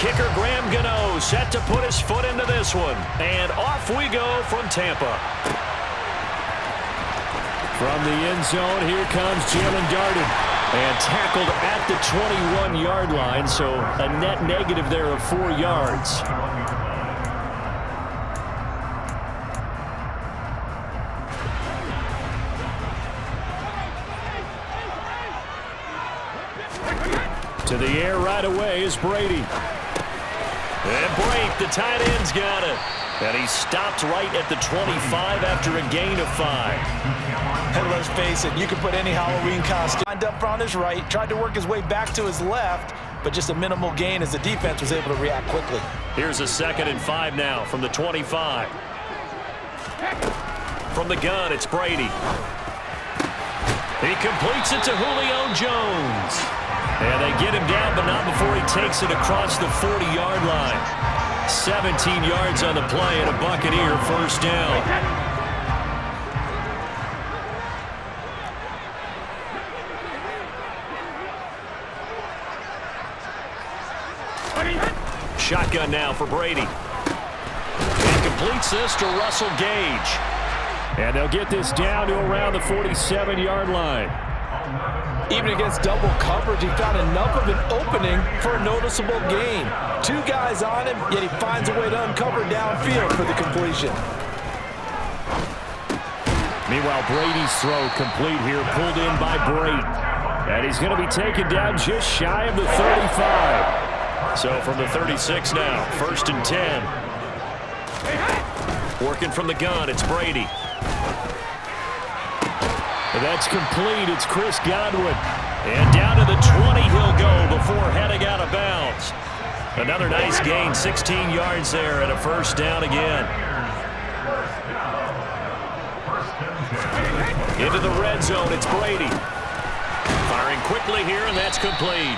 kicker Graham Gano set to put his foot into this one. And off we go from Tampa. From the end zone, here comes Jalen Darden. And tackled at the 21-yard line, so a net negative there of 4 yards. To the air right away is Brady. And break, the tight end's got it. And he stopped right at the 25 after a gain of 5. And let's face it, you can put any Halloween costume. Lined up on his right, tried to work his way back to his left, but just a minimal gain as the defense was able to react quickly. Here's a 2nd and 5 now from the 25. From the gun, it's Brady. He completes it to Julio Jones. And they get him down, but not before he takes it across the 40-yard line. 17 yards on the play and a Buccaneer first down. Shotgun now for Brady. And completes this to Russell Gage. And they'll get this down to around the 47-yard line. Even against double coverage, he found enough of an opening for a noticeable gain. 2 guys on him, yet he finds a way to uncover downfield for the completion. Meanwhile, Brady's throw complete here, pulled in by Brady. And he's going to be taken down just shy of the 35. So from the 36 now, 1st and 10. Working from the gun, it's Brady. And that's complete. It's Chris Godwin. And down to the 20 he'll go before heading out of bounds. Another nice gain, 16 yards there and a first down again. Into the red zone, it's Brady. Firing quickly here, and that's complete.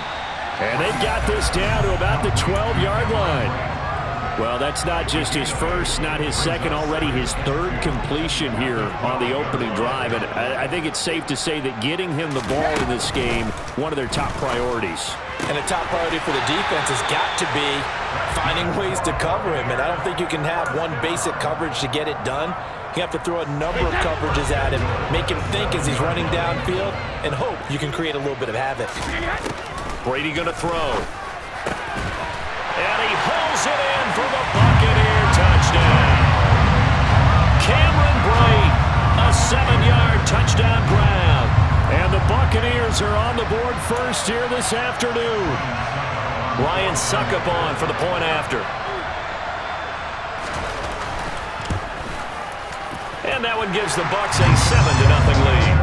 And they've got this down to about the 12-yard line. Well, that's not just his first, not his second, already his 3rd completion here on the opening drive. And I think it's safe to say that getting him the ball in this game, one of their top priorities. And a top priority for the defense has got to be finding ways to cover him. And I don't think you can have one basic coverage to get it done. You have to throw a number of coverages at him, make him think as he's running downfield, and hope you can create a little bit of havoc. Brady going to throw. And he hauls it in for the Buccaneer touchdown. Cameron Brate, a 7-yard touchdown grab. And the Buccaneers are on the board first here this afternoon. Ryan Succop on for the point after. And that one gives the Bucs a 7-0 lead.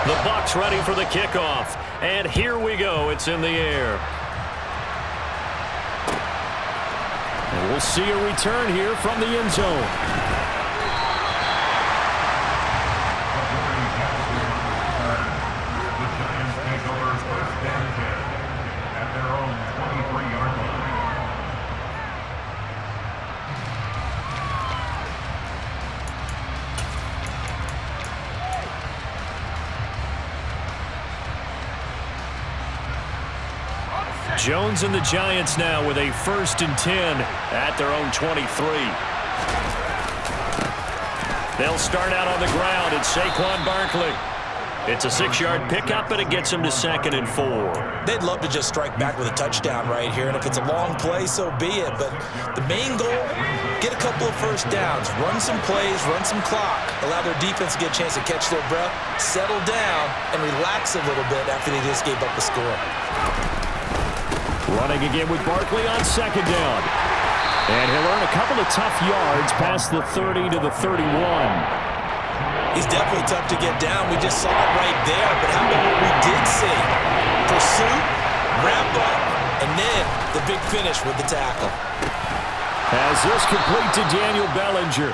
The Bucs ready for the kickoff. And here we go. It's in the air. And we'll see a return here from the end zone. Jones and the Giants now with a 1st and 10 at their own 23. They'll start out on the ground. It's Saquon Barkley. It's a 6-yard pickup, and it gets them to 2nd and 4. They'd love to just strike back with a touchdown right here, and if it's a long play, so be it. But the main goal, get a couple of first downs, run some plays, run some clock, allow their defense to get a chance to catch their breath, settle down, and relax a little bit after they just gave up the score. Running again with Barkley on 2nd down. And he'll earn a couple of tough yards past the 30 to the 31. He's definitely tough to get down. We just saw it right there. But how about what we did see? Pursuit, wrap up, and then the big finish with the tackle. As this complete to Daniel Bellinger.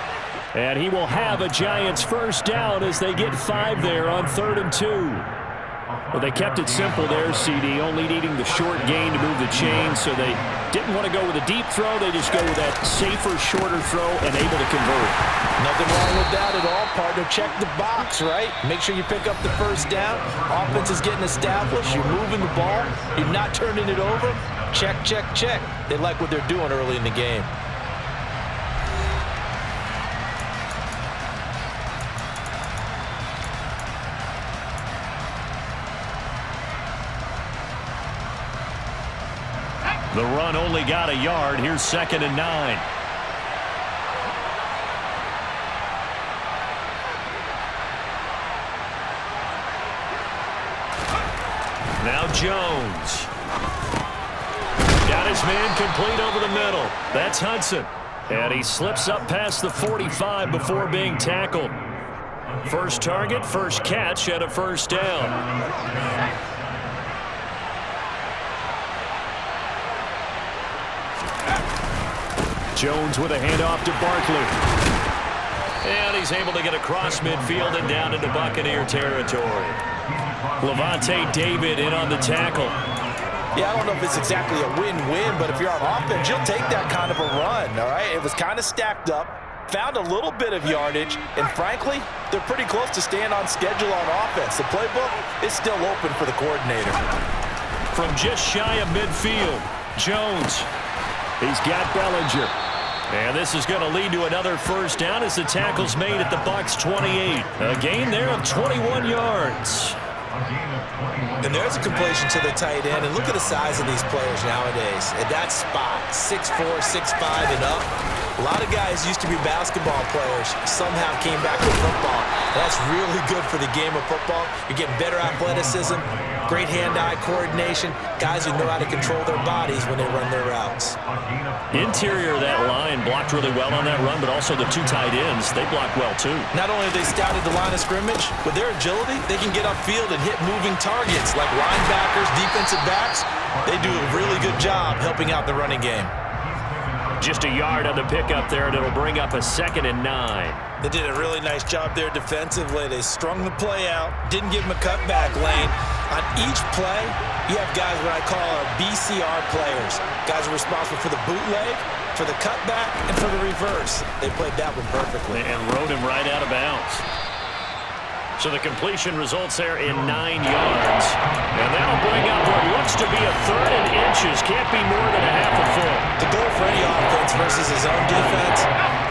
And he will have a Giants first down as they get 5 there on 3rd and 2. Well, they kept it simple there, CD, only needing the short gain to move the chains, so they didn't want to go with a deep throw. They just go with that safer, shorter throw and able to convert. Nothing wrong with that at all, partner. Check the box, right? Make sure you pick up the first down. Offense is getting established. You're moving the ball. You're not turning it over. Check, check, check. They like what they're doing early in the game. The run only got a yard. Here's 2nd and 9. Now Jones. Got his man complete over the middle. That's Hudson. And he slips up past the 45 before being tackled. First target, first catch, and a first down. Jones with a handoff to Barkley. And he's able to get across midfield and down into Buccaneer territory. Lavonte David in on the tackle. Yeah, I don't know if it's exactly a win-win, but if you're on offense, you'll take that kind of a run, all right? It was kind of stacked up, found a little bit of yardage, and frankly, they're pretty close to staying on schedule on offense. The playbook is still open for the coordinator. From just shy of midfield, Jones. He's got Bellinger. And this is going to lead to another first down as the tackle's made at the Bucs 28. A gain there of 21 yards. And there's a completion to the tight end. And look at the size of these players nowadays. At that spot, 6'4", 6'5", and up. A lot of guys used to be basketball players, somehow came back to football. That's really good for the game of football. You're getting better athleticism, great hand-eye coordination, guys who know how to control their bodies when they run their routes. Interior of that line blocked really well on that run, but also the two tight ends, they blocked well too. Not only have they scouted the line of scrimmage, with their agility, they can get upfield and hit moving targets like linebackers, defensive backs. They do a really good job helping out the running game. Just a yard on the pickup there, and it'll bring up a 2nd and 9. They did a really nice job there defensively. They strung the play out, didn't give them a cutback lane. On each play, you have guys what I call our BCR players. Guys are responsible for the bootleg, for the cutback, and for the reverse. They played that one perfectly. And rode him right out of bounds. So the completion results there in 9 yards. And that'll bring up what looks to be a 3rd and inches. Can't be more than a half a foot. The goal for any offense versus his own defense,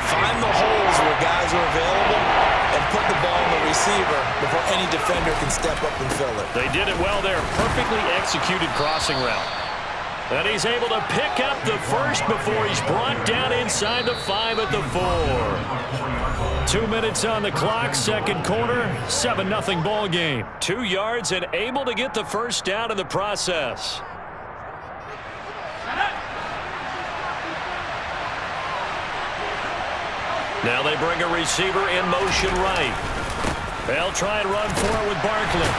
find the holes where guys are available and put the ball in the receiver before any defender can step up and fill it. They did it well there. Perfectly executed crossing route. And he's able to pick up the first before he's brought down inside the 5 at the 4. 2 minutes on the clock, second quarter, 7-0 ball game. 2 yards and able to get the first down in the process. Now they bring a receiver in motion right. They'll try and run for it with Barkley.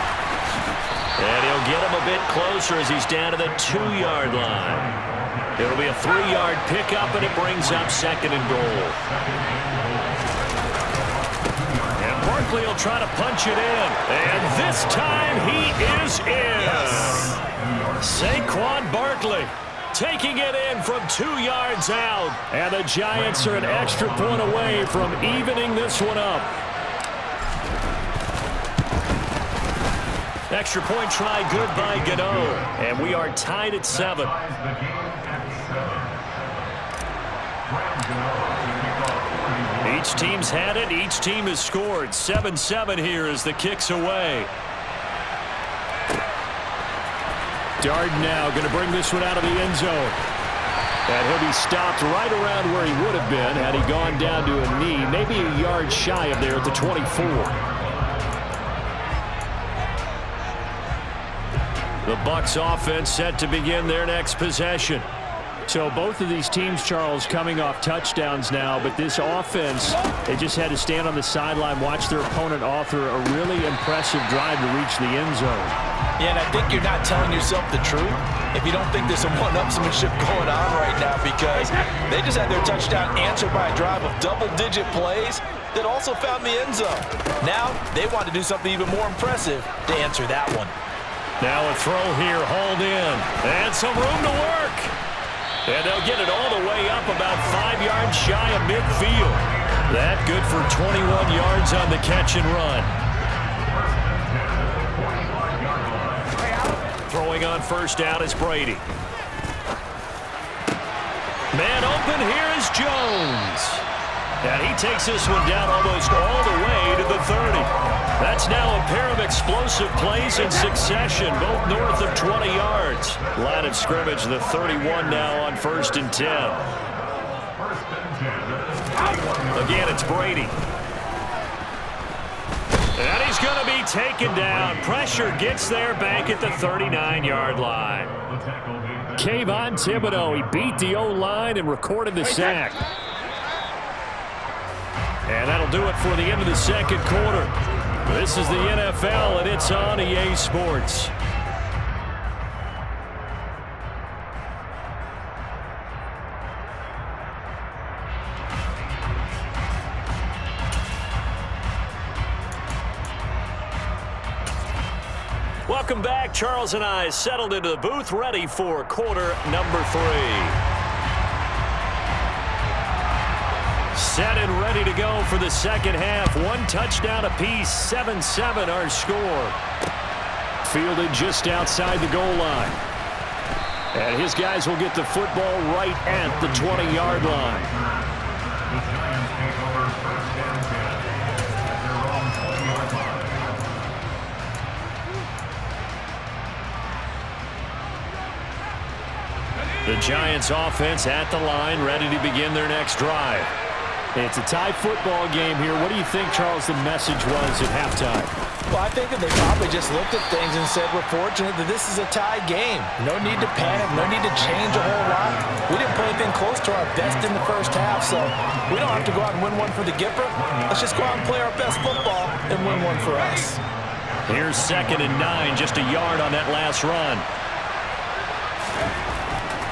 And he'll get him a bit closer as he's down to the 2-yard line. It'll be a 3-yard pickup, and it brings up 2nd and goal. And Barkley will try to punch it in. And this time he is in. Yes. Saquon Barkley taking it in from 2 yards out. And the Giants are an extra point away from evening this one up. Extra point try good by Gano. And we are tied at 7. Each team's had it. Each team has scored. 7-7 here as the kick's away. Darden now going to bring this one out of the end zone. And he'll be stopped right around where he would have been had he gone down to a knee, maybe a yard shy of there at the 24. The Bucs offense set to begin their next possession. So both of these teams, Charles, coming off touchdowns now, but this offense, they just had to stand on the sideline, watch their opponent author a really impressive drive to reach the end zone. Yeah, and I think you're not telling yourself the truth if you don't think there's some one-upsmanship going on right now, because they just had their touchdown answered by a drive of double-digit plays that also found the end zone. Now they want to do something even more impressive to answer that one. Now a throw here, hauled in. And some room to work. And they'll get it all the way up about 5 yards shy of midfield. That good for 21 yards on the catch and run. Throwing on first down is Brady. Man open here is Jones. And he takes this one down almost all the way to the 30. That's now a pair of explosive plays in succession, both north of 20 yards. Line of scrimmage, the 31 now on 1st and 10. Again, it's Brady. And he's going to be taken down. Pressure gets there back at the 39-yard line. Kayvon Thibodeaux, he beat the O-line and recorded the sack. And that'll do it for the end of the second quarter. This is the NFL, and it's on EA Sports. Welcome back. Charles and I settled into the booth, ready for quarter number 3. Set and ready to go for the second half. 1 touchdown apiece, 7-7 our score. Fielded just outside the goal line. And his guys will get the football right at the 20-yard line. The Giants offense at the line, ready to begin their next drive. It's a tie football game here. What do you think, Charles, the message was at halftime? Well, I think that they probably just looked at things and said, we're fortunate that this is a tie game. No need to panic, no need to change a whole lot. We didn't play anything close to our best in the first half, so we don't have to go out and win one for the Gipper. Let's just go out and play our best football and win one for us. Here's 2nd and 9, just a yard on that last run.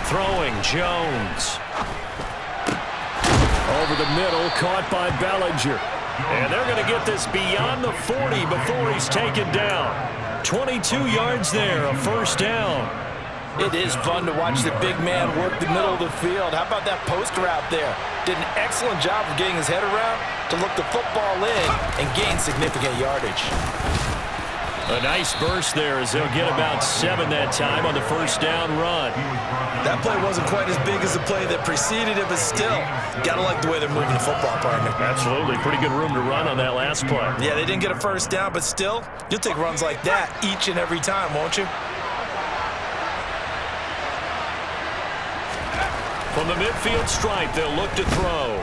Throwing, Jones. Over the middle, caught by Bellinger. And they're going to get this beyond the 40 before he's taken down. 22 yards there, a first down. It is fun to watch the big man work the middle of the field. How about that post route there? Did an excellent job of getting his head around to look the football in and gain significant yardage. A nice burst there as they'll get about 7 that time on the first down run. That play wasn't quite as big as the play that preceded it, but still, gotta like the way they're moving the football, partner. Absolutely. Pretty good room to run on that last play. Yeah, they didn't get a first down, but still, you'll take runs like that each and every time, won't you? From the midfield stripe, they'll look to throw.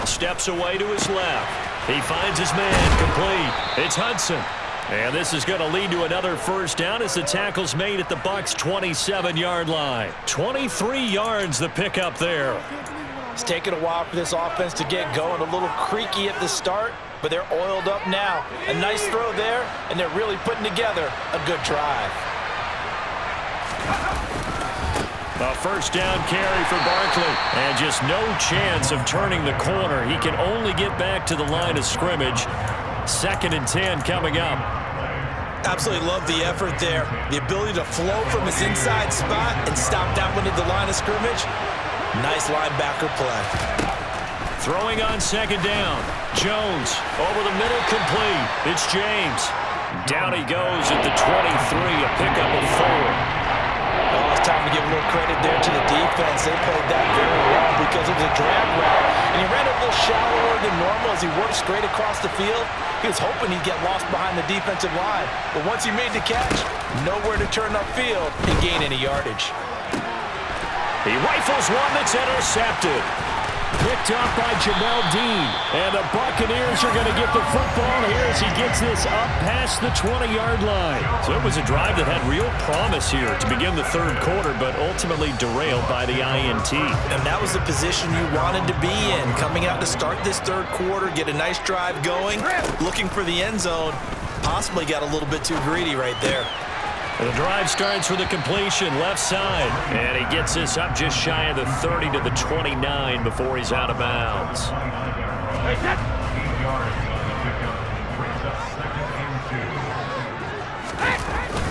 Steps away to his left. He finds his man complete. It's Hudson. And this is going to lead to another first down as the tackle's made at the Bucs' 27-yard line. 23 yards the pickup there. It's taken a while for this offense to get going. A little creaky at the start, but they're oiled up now. A nice throw there, and they're really putting together a good drive. A first down carry for Barkley. And just no chance of turning the corner. He can only get back to the line of scrimmage. 2nd and 10 coming up. Absolutely love the effort there. The ability to flow from his inside spot and stop that one at the line of scrimmage. Nice linebacker play. Throwing on 2nd down. Jones over the middle, complete. It's James. Down he goes at the 23, a pickup of 4. Oh, it's time to give a little credit there to the defense. They played that very well because it was a drag route. And he ran a little shallower than normal as he worked straight across the field. He was hoping he'd get lost behind the defensive line. But once he made the catch, nowhere to turn upfield and gain any yardage. He rifles one that's intercepted. Picked up by Jamel Dean. And the Buccaneers are going to get the football here as he gets this up past the 20-yard line. So it was a drive that had real promise here to begin the third quarter, but ultimately derailed by the INT. And that was the position you wanted to be in. Coming out to start this third quarter, get a nice drive going, looking for the end zone. Possibly got a little bit too greedy right there. The drive starts with a completion left side, and he gets this up just shy of the 30 to the 29 before he's out of bounds.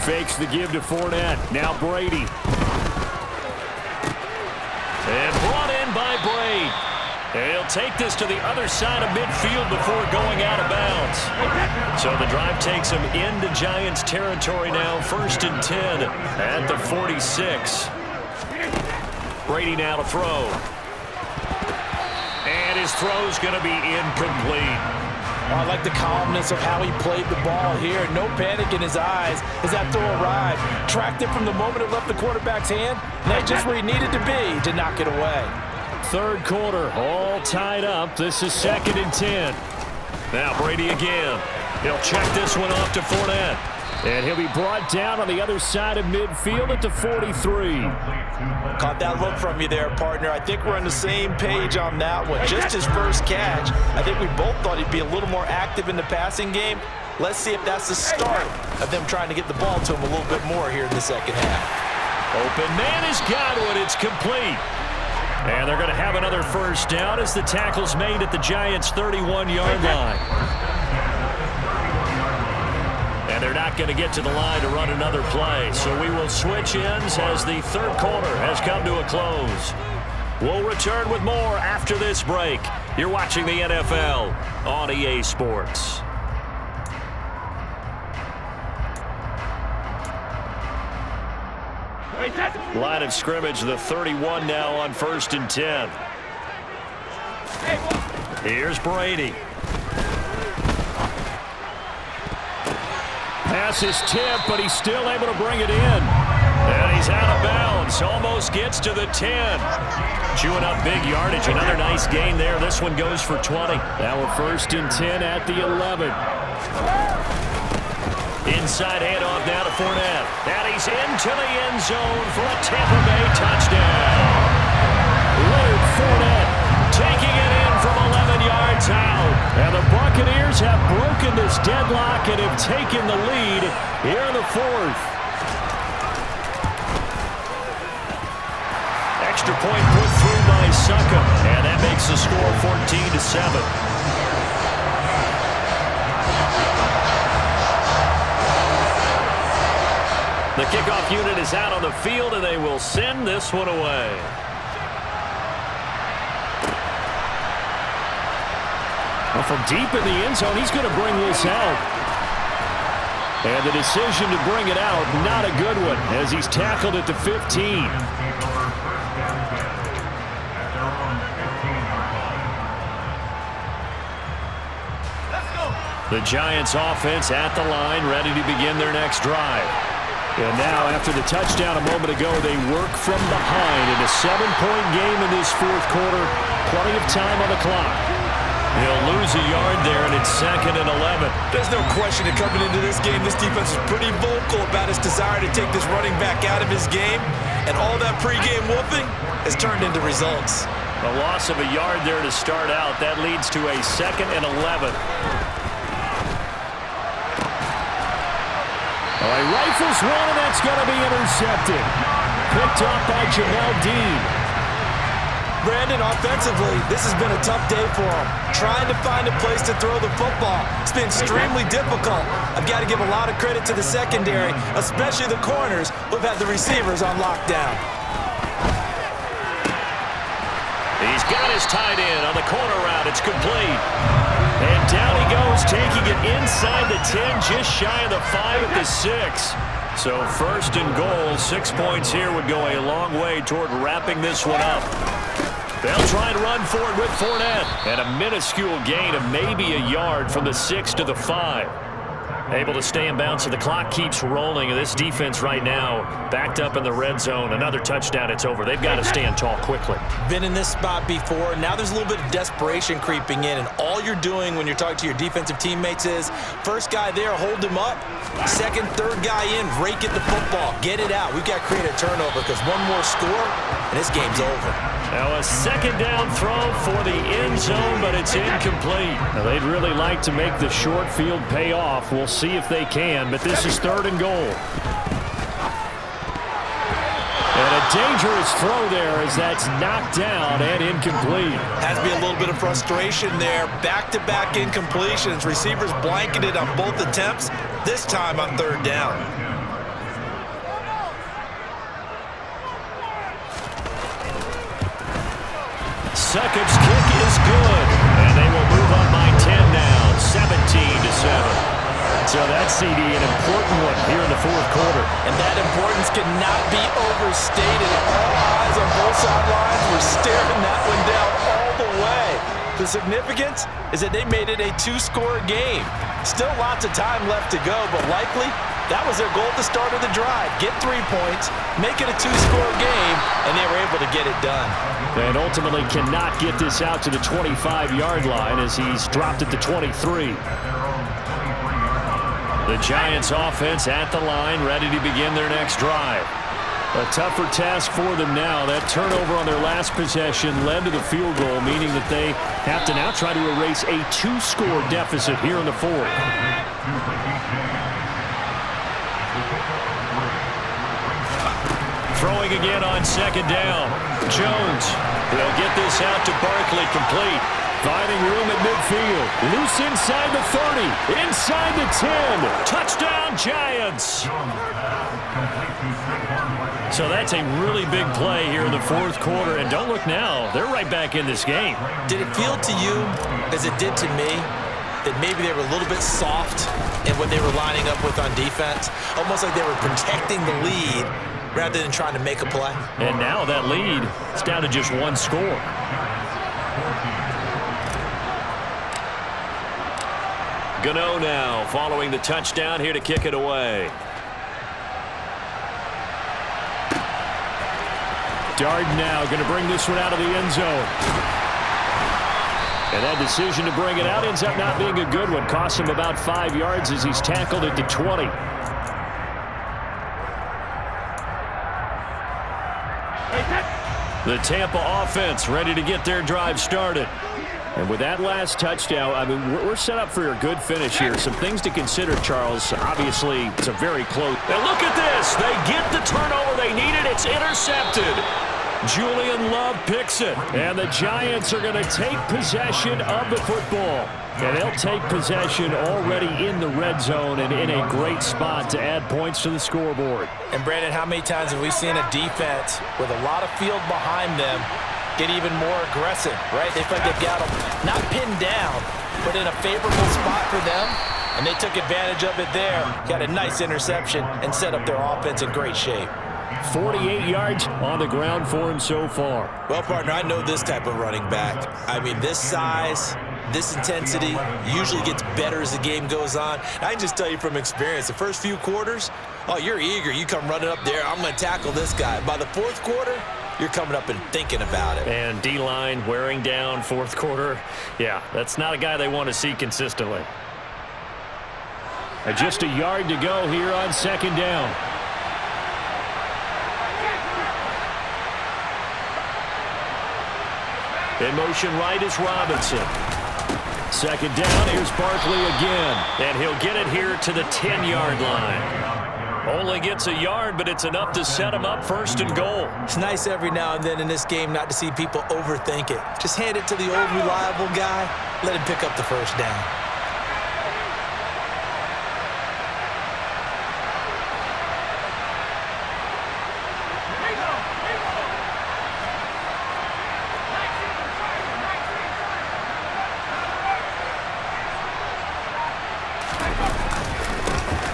fakes the give to Fournette. Now Brady. And brought in by Brady. And he'll take this to the other side of midfield before going out of bounds. So the drive takes him into Giants territory now. 1st and 10 at the 46. Brady now to throw. And his throw's going to be incomplete. I like the calmness of how he played the ball here. No panic in his eyes as that throw arrived. Tracked it from the moment it left the quarterback's hand. And that's just where he needed to be to knock it away. 3rd quarter, all tied up. This is 2nd and 10. Now Brady again. He'll check this one off to Fournette. And he'll be brought down on the other side of midfield at the 43. Caught that look from you there, partner. I think we're on the same page on that one. Just his first catch. I think we both thought he'd be a little more active in the passing game. Let's see if that's the start of them trying to get the ball to him a little bit more here in the second half. Open man is Godwin. It's complete. And they're going to have another first down as the tackle's made at the Giants' 31-yard line. And they're not going to get to the line to run another play. So we will switch ends as the 3rd quarter has come to a close. We'll return with more after this break. You're watching the NFL on EA Sports. Line of scrimmage, the 31 now on 1st and 10. Here's Brady. Pass is tipped, but he's still able to bring it in. And he's out of bounds. Almost gets to the 10. Chewing up big yardage. Another nice gain there. This one goes for 20. Now we're 1st and 10 at the 11. Inside handoff now to Fournette. And he's into the end zone for a Tampa Bay touchdown. Leonard Fournette taking it in from 11 yards out. And the Buccaneers have broken this deadlock and have taken the lead here in the 4th. Extra point put through by Succop. And that makes the score 14-7. The kickoff unit is out on the field, and they will send this one away. Well, from deep in the end zone, he's going to bring this out. And the decision to bring it out, not a good one, as he's tackled at the 15. The Giants offense at the line, ready to begin their next drive. And now, after the touchdown a moment ago, they work from behind in a 7-point game in this 4th quarter. Plenty of time on the clock. He'll lose a yard there, and it's 2nd and 11. There's no question that coming into this game, this defense is pretty vocal about its desire to take this running back out of his game. And all that pregame whooping has turned into results. A loss of a yard there to start out. That leads to a 2nd and 11. Well, he rifles one, and that's going to be intercepted. Picked up by Jamel Dean. Brandon, offensively, this has been a tough day for him. Trying to find a place to throw the football. It's been extremely difficult. I've got to give a lot of credit to the secondary, especially the corners who've had the receivers on lockdown. He's got his tight end on the corner route. It's complete. And down he goes, taking it inside the 10, just shy of the 5 at the 6. So 1st and goal, 6 points here would go a long way toward wrapping this one up. They'll try and run forward with Fournette. And a minuscule gain of maybe a yard from the 6 to the 5. Able to stay in bounds, so the clock keeps rolling. And this defense right now backed up in the red zone. Another touchdown, it's over. They've got to stand tall quickly. Been in this spot before. Now there's a little bit of desperation creeping in. And all you're doing when you're talking to your defensive teammates is, first guy there, hold him up. Second, third guy in, rake at the football. Get it out. We've got to create a turnover because one more score, and this game's over. Now a 2nd down throw for the end zone, but it's incomplete. Now they'd really like to make the short field pay off. We'll see if they can, but this is 3rd and goal. And a dangerous throw there as that's knocked down and incomplete. Has to be a little bit of frustration there. Back-to-back incompletions. Receivers blanketed on both attempts, this time on 3rd down. Succop's kick is good. And they will move up by 10 now, 17-7. So that CD, an important one here in the fourth quarter. And that importance cannot be overstated. All eyes on both sidelines were staring that one down all the way. The significance is that they made it a two-score game. Still lots of time left to go, but likely that was their goal at the start of the drive. Get 3 points, make it a two-score game, and they were able to get it done. And ultimately cannot get this out to the 25-yard line as he's dropped at the 23. The Giants offense at the line, ready to begin their next drive. A tougher task for them now. That turnover on their last possession led to the field goal, meaning that they have to now try to erase a two-score deficit here in the fourth. Throwing again on second down. Jones. They'll get this out to Barkley, complete. Finding room at midfield. Loose inside the 30. Inside the 10. Touchdown, Giants. So that's a really big play here in the fourth quarter. And don't look now. They're right back in this game. Did it feel to you, as it did to me, that maybe they were a little bit soft in what they were lining up with on defense? Almost like they were protecting the lead rather than trying to make a play. And now that lead is down to just one score. Gano now following the touchdown here to kick it away. Darden now going to bring this one out of the end zone. And that decision to bring it out ends up not being a good one. Costs him about 5 yards as he's tackled at the 20. The Tampa offense ready to get their drive started. And with that last touchdown, I mean, we're set up for a good finish here. Some things to consider, Charles. Obviously, it's a very close. And look at this. They get the turnover they needed. It's intercepted. Julian Love picks it. And the Giants are going to take possession of the football. And they'll take possession already in the red zone and in a great spot to add points to the scoreboard. And, Brandon, how many times have we seen a defense with a lot of field behind them get even more aggressive, right? They feel like they've got them not pinned down, but in a favorable spot for them, and they took advantage of it there. Got a nice interception and set up their offense in great shape. 48 yards on the ground for him so far. Well, partner, I know this type of running back. I mean, this size, this intensity usually gets better as the game goes on. I can just tell you from experience, the first few quarters, oh, you're eager. You come running up there, I'm going to tackle this guy. By the fourth quarter, you're coming up and thinking about it. And D-line wearing down fourth quarter. Yeah, that's not a guy they want to see consistently. Just a yard to go here on second down. In motion right is Robinson. Second down, here's Barkley again. And he'll get it here to the 10-yard line. Only gets a yard, but it's enough to set him up first and goal. It's nice every now and then in this game not to see people overthink it. Just hand it to the old reliable guy. Let him pick up the first down.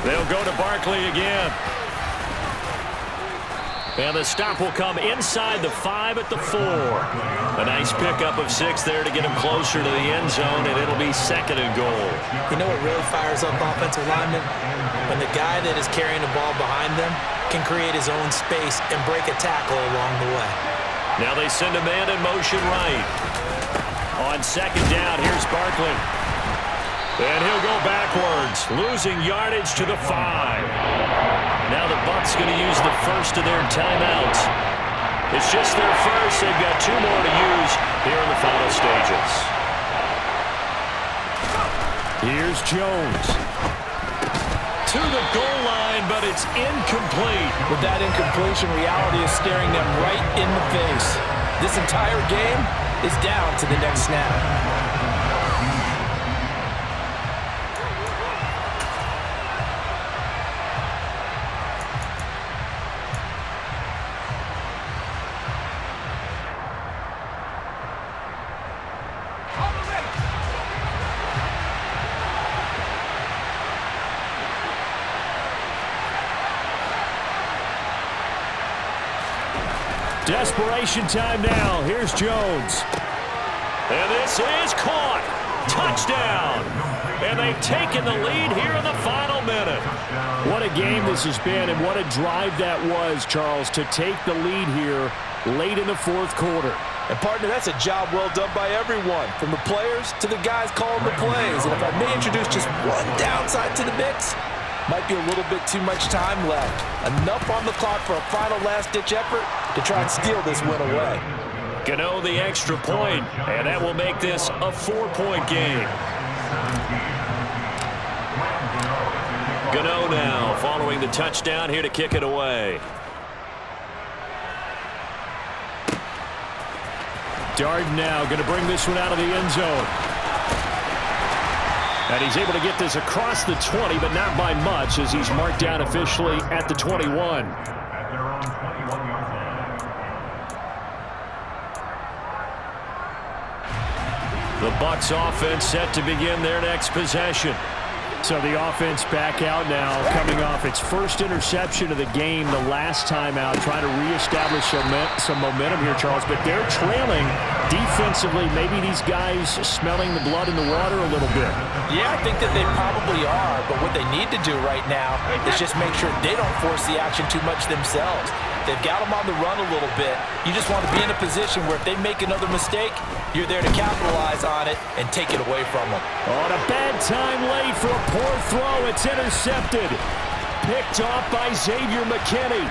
They'll go to Barkley again. And the stop will come inside the 5 at the 4. A nice pickup of 6 there to get him closer to the end zone, and it'll be second and goal. You know what really fires up offensive linemen? When the guy that is carrying the ball behind them can create his own space and break a tackle along the way. Now they send a man in motion right. On second down, here's Barkley. And he'll go backwards, losing yardage to the 5. Now the Bucs going to use the first of their timeouts. It's just their first. They've got 2 more to use here in the final stages. Here's Jones. To the goal line, but it's incomplete. With that incompletion, reality is staring them right in the face. This entire game is down to the next snap. Desperation time now. Here's Jones. And this is caught. Touchdown. And they've taken the lead here in the final minute. What a game this has been, and what a drive that was, Charles, to take the lead here late in the fourth quarter. And, partner, that's a job well done by everyone, from the players to the guys calling the plays. And if I may introduce just one downside to the mix, might be a little bit too much time left. Enough on the clock for a final last-ditch effort to try and steal this win away. Gano the extra point, and that will make this a 4-point game. Gano now following the touchdown here to kick it away. Darden now going to bring this one out of the end zone. And he's able to get this across the 20, but not by much, as he's marked down officially at the 21. The Bucs offense set to begin their next possession. So the offense back out now, coming off its first interception of the game the last time out, trying to reestablish some momentum here, Charles. But they're trailing defensively. Maybe these guys smelling the blood in the water a little bit. Yeah, I think that they probably are. But what they need to do right now is just make sure they don't force the action too much themselves. They've got them on the run a little bit. You just want to be in a position where if they make another mistake, you're there to capitalize on it and take it away from them. On a bad time late for a poor throw. It's intercepted. Picked off by Xavier McKinney.